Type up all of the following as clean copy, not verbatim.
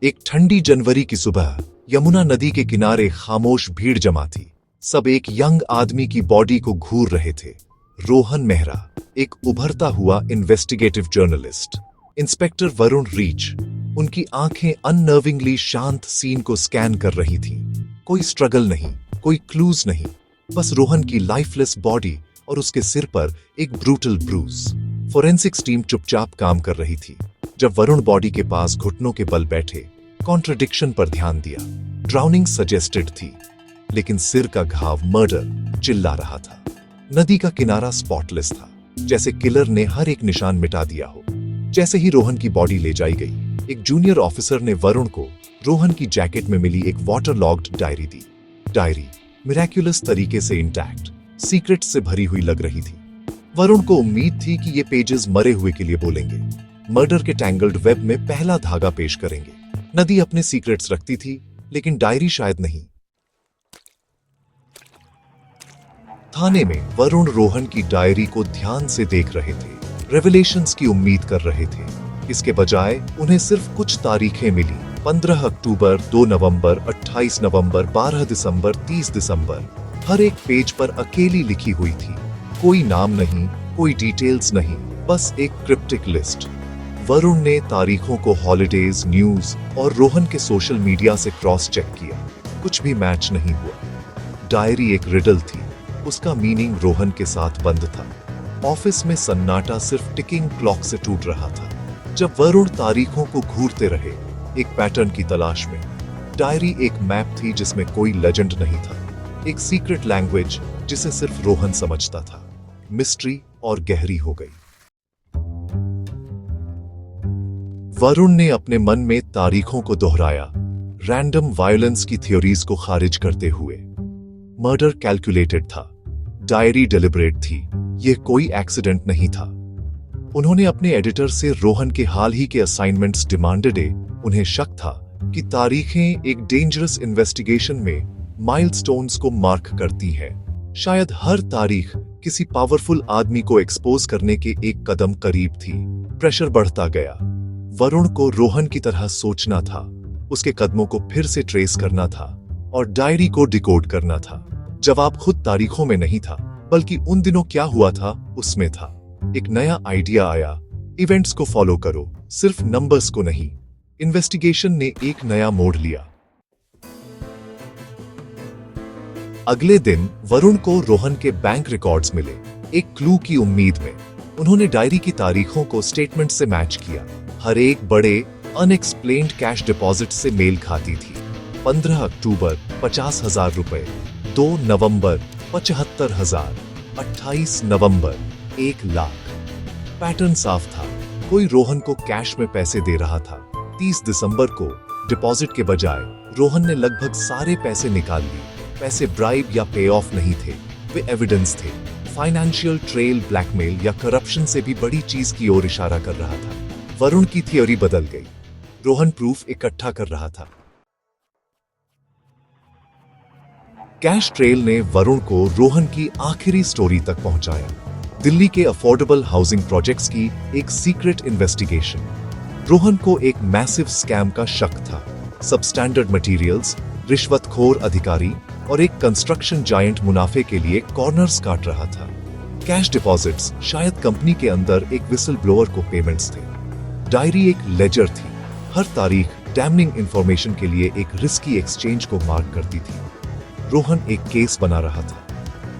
एक ठंडी जनवरी की सुबह यमुना नदी के किनारे खामोश भीड़ जमा थी। सब एक यंग आदमी की बॉडी को घूर रहे थे। रोहन मेहरा, एक उभरता हुआ investigative journalist. Inspector Varun reach, उनकी आंखें अननर्विंगली शांत सीन को स्कैन कर रही थीं। कोई स्ट्रगल नहीं, कोई क्लूज नहीं, बस रोहन की लाइफलेस बॉडी और उसके सिर पर एक ब्रूटल ब्रूज। फोरेंसिक्स टीम चुपचाप काम कर रही थी। जब वरुण बॉडी के पास घुटनों के बल बैठे, कॉन्ट्रडिक्शन पर ध्यान दिया। ड्राउनिंग सजेस्टेड थी, लेकिन सिर का घाव मर्डर चिल्ला रहा था। नदी का किनारा स्पॉटलेस था, जैसे किलर ने हर एक निशान मिटा दिया हो। जैसे ही रोहन की बॉडी ले जाई गई, एक जूनियर ऑफिसर ने वरुण को रोहन की जैकेट में मिली एक वाटर लॉक्ड डायरी दी। डायरी मिरेक्युलस तरीके से इंटैक्ट, सीक्रेट से भरी हुई लग रही थी। वरुण को उम्मीद थी कि ये पेजेस मरे हुए के लिए बोलेंगे, मर्डर के टैंगल्ड वेब में पहला धागा पेश करेंगे। नदी अपने सीक्रेट्स रखती थी, लेकिन डायरी शायद नहीं। थाने में वरुण रोहन की डायरी को ध्यान से देख रहे थे, रेवलेशंस की उम्मीद कर रहे थे। इसके बजाय उन्हें सिर्फ कुछ तारीखें मिली। 15 अक्टूबर, 2 नवंबर, 28 नवंबर, 12 दिसंबर, 30 दिसंबर। हर एक पेज पर अकेली लिखी हुई थी। कोई नाम नहीं, कोई डिटेल्स नहीं, बस एक क्रिप्टिक लिस्ट। वरुण ने तारीखों को हॉलिडेज, न्यूज और रोहन के सोशल मीडिया से क्रॉस चेक किया। कुछ भी मैच नहीं हुआ। डायरी एक रिडल थी, उसका मीनिंग रोहन के साथ बंद था। ऑफिस में सन्नाटा सिर्फ टिकिंग क्लॉक से टूट रहा था। जब वरुण तारीखों को घूरते रहे, एक पैटर्न की तलाश में। डायरी एक मैप थी जिसमें कोई लेजेंड नहीं था, एक सीक्रेट लैंग्वेज जिसे सिर्फ रोहन समझता था। मिस्ट्री और गहरी हो गई। वरुण ने अपने मन में तारीखों को दोहराया, रैंडम वायलेंस की थ्योरीज को खारिज करते हुए। मर्डर कैलकुलेटेड था, डायरी डेलिब्रेट थी, यह कोई एक्सीडेंट नहीं था। उन्होंने अपने एडिटर से रोहन के हाल ही के असाइनमेंट्स डिमांडेड। उन्हें शक था कि तारीखें एक डेंजरस इन्वेस्टिगेशन में माइलस्टोन्स को मार्क करती हैं। शायद हर तारीख किसी पावरफुल आदमी को एक्सपोज करने के एक कदम करीब थी। प्रेशर बढ़ता गया। वरुण को रोहन की तरह सोचना था, उसके कदमों को फिर से ट्रेस करना था और डायरी को डिकोड करना था। जवाब खुद तारीखों में नहीं था, बल्कि उन दिनों क्या हुआ था उसमें था। एक नया आइडिया आया, इवेंट्स को फॉलो करो, सिर्फ नंबर्स को नहीं। इन्वेस्टिगेशन ने एक नया मोड़ लिया। अगले दिन वरुण को रोहन के बैंक रिकॉर्ड्स मिले, एक क्लू की उम्मीद में। उन्होंने डायरी की तारीखों को स्टेटमेंट से मैच किया। हर एक बड़े अनएक्सप्लेन्ड कैश डिपॉजिट से मेल खाती थी। 15 अक्टूबर 50,000 रुपए, 2 नवंबर 75,000, 28 नवंबर 1 लाख। पैटर्न साफ था, कोई रोहन को कैश में पैसे दे रहा था। 30 दिसंबर को डिपॉजिट के बजाय रोहन ने लगभग सारे पैसे निकाल लिए। पैसे ब्राइब या पे ऑफ नहीं थे, वे एविडेंस थे। फाइनेंशियल ट्रेल, ब्लैकमेल या करप्शन से भी बड़ी चीज की ओर इशारा कर रहा था। वरुण की थ्योरी बदल गई। रोहन प्रूफ इकट्ठा कर रहा था। कैश ट्रेल ने वरुण को रोहन की आखिरी स्टोरी तक पहुंचाया। दिल्ली के अफोर्डेबल हाउसिंग प्रोजेक्ट्स की एक सीक्रेट इन्वेस्टिगेशन। रोहन को एक मैसिव स्कैम का शक था। सबस्टैंडर्ड मटेरियल्स, रिश्वतखोर अधिकारी और एक कंस्ट्रक्शन जायंट मुनाफे के लिए कॉर्नर्स काट रहा था। कैश डिपॉजिट्स शायद कंपनी के अंदर एक विसल ब्लोअर को पेमेंट्स थे। डायरी एक लेजर थी, हर तारीख डैमनिंग इंफॉर्मेशन के लिए एक रिस्की एक्सचेंज को मार्क करती थी। रोहन एक केस बना रहा था,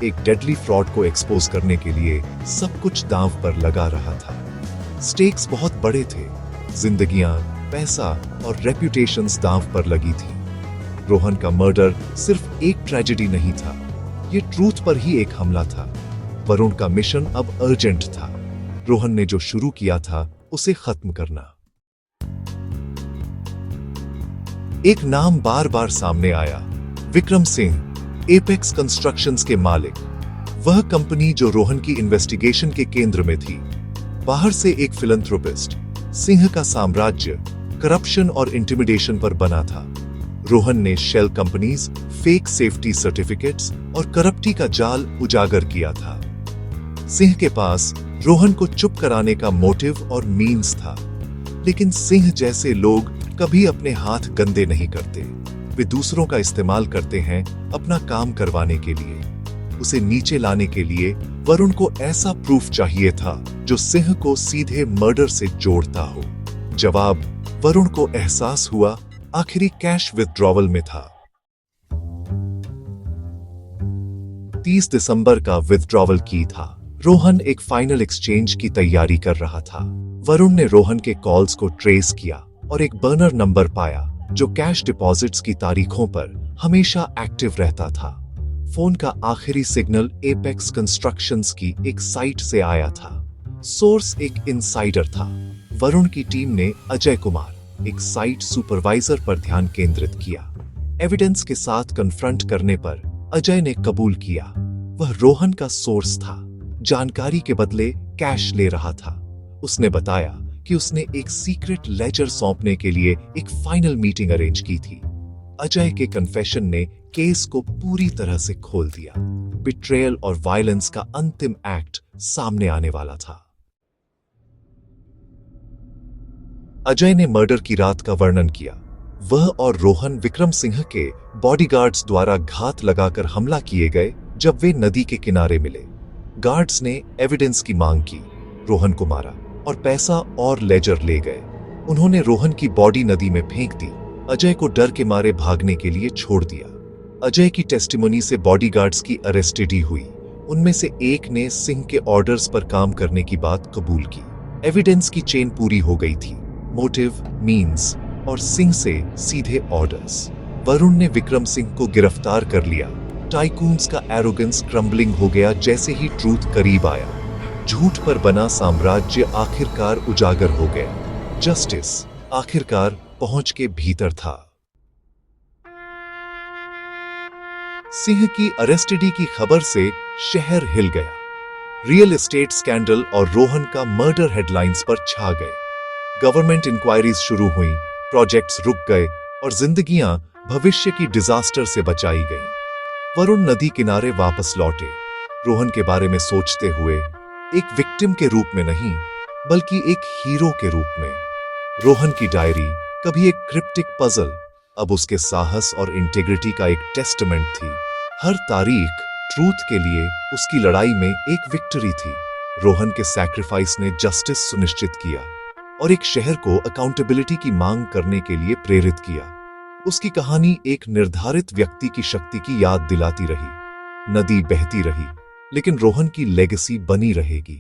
एक डेडली फ्रॉड को एक्सपोज करने के लिए सब कुछ दांव पर लगा रहा था। स्टेक्स बहुत बड़े थे, जिंदगियां, पैसा और रेप्यूटेशंस दांव पर लगी थी। रोहन का मर्डर सिर्फ एक ट्रेजेडी नहीं था, ये ट्रूथ पर ही एक हमला था। वरुण का मिशन अब अर्जेंट था। रोहन ने जो शुरू किया था उसे खत्म करना। एक नाम बार बार सामने आया, विक्रम सिंह, एपेक्स कंस्ट्रक्शंस के मालिक। वह कंपनी जो रोहन की इन्वेस्टिगेशन के केंद्र में थी। बाहर से एक फिलंथ्रोपिस्ट, सिंह का साम्राज्य करप्शन और इंटिमिडेशन पर बना था। रोहन ने shell companies, fake safety certificates और करप्टी का जाल उजागर किया था। सिंह के पास रोहन को चुप कराने का मोटिव और मीन्स था, लेकिन सिंह जैसे लोग कभी अपने हाथ गंदे नहीं करते। वे दूसरों का इस्तेमाल करते हैं अपना काम करवाने के लिए। उसे नीचे लाने के लिए वरुण को ऐसा प्रूफ चाहिए था जो सिंह को सीधे मर्डर से जोड़ता हो। जवाब वरुण को एहसास हुआ आखिरी कैश विथड्रॉवल में था। 30 दिसंबर का विथड्रॉवल की था। रोहन एक फाइनल एक्सचेंज की तैयारी कर रहा था। वरुण ने रोहन के कॉल्स को ट्रेस किया और एक बर्नर नंबर पाया जो कैश डिपॉजिट्स की तारीखों पर हमेशा एक्टिव रहता था। फोन का आखिरी सिग्नल एपेक्स कंस्ट्रक्शंस की एक साइट से आया था। सोर्स एक इनसाइडर था। वरुण की टीम ने अजय कुमार, एक साइट सुपरवाइजर पर ध्यान केंद्रित किया। एविडेंस के साथ कन्फ्रंट करने पर अजय ने कबूल किया वह रोहन का सोर्स था, जानकारी के बदले कैश ले रहा था। उसने बताया कि उसने एक सीक्रेट लेजर सौंपने के लिए एक फाइनल मीटिंग अरेंज की थी। अजय के कन्फेशन ने केस को पूरी तरह से खोल दिया। बिट्रेयल और वायलेंस का अंतिम एक्ट सामने आने वाला था। अजय ने मर्डर की रात का वर्णन किया। वह और रोहन विक्रम सिंह के बॉडीगार्ड्स द्वारा घात लगाकर हमला किए गए जब वे नदी के किनारे मिले। गार्ड्स ने एविडेंस की मांग की, रोहन को मारा और पैसा और लेजर ले गए। उन्होंने रोहन की बॉडी नदी में फेंक दी। अजय को डर के मारे भागने के लिए छोड़ दिया। अजय की टेस्टिमनी से बॉडीगार्ड्स की अरेस्टेडी हुई। उनमें से एक ने सिंह के ऑर्डर्स पर काम करने की बात कबूल की। एविडेंस की चेन पूरी हो गई थी, मोटिव, मीन्स और सिंह से सीधे ऑर्डर्स। वरुण ने विक्रम सिंह को गिरफ्तार कर लिया। टाइकून्स का एरोगेंस क्रम्बलिंग हो गया जैसे ही ट्रूथ करीब आया। झूठ पर बना साम्राज्य आखिरकार उजागर हो गया। जस्टिस आखिरकार पहुंच के भीतर था। सिंह की अरेस्टेडी की खबर से शहर हिल गया। रियल एस्टेट स्कैंडल और रोहन का मर्डर हेडलाइंस पर छा गए। गवर्नमेंट इंक्वायरीज शुरू हुई, प्रोजेक्ट्स रुक गए और जिंदगियां भविष्य की डिजास्टर से बचाई गईं। वरुण नदी किनारे वापस लौटे, रोहन के बारे में सोचते हुए, एक विक्टिम के रूप में नहीं बल्कि एक हीरो के रूप में। रोहन की डायरी कभी एक क्रिप्टिक पजल, अब उसके साहस और इंटेग्रिटी का एक टेस्टमेंट थी। हर तारीख ट्रूथ के लिए उसकी लड़ाई में एक विक्ट्री थी। रोहन के सैक्रिफाइस ने जस्टिस सुनिश्चित किया और एक शहर को अकाउंटेबिलिटी की मांग करने के लिए प्रेरित किया। उसकी कहानी एक निर्धारित व्यक्ति की शक्ति की याद दिलाती रही। नदी बहती रही, लेकिन रोहन की लेगेसी बनी रहेगी।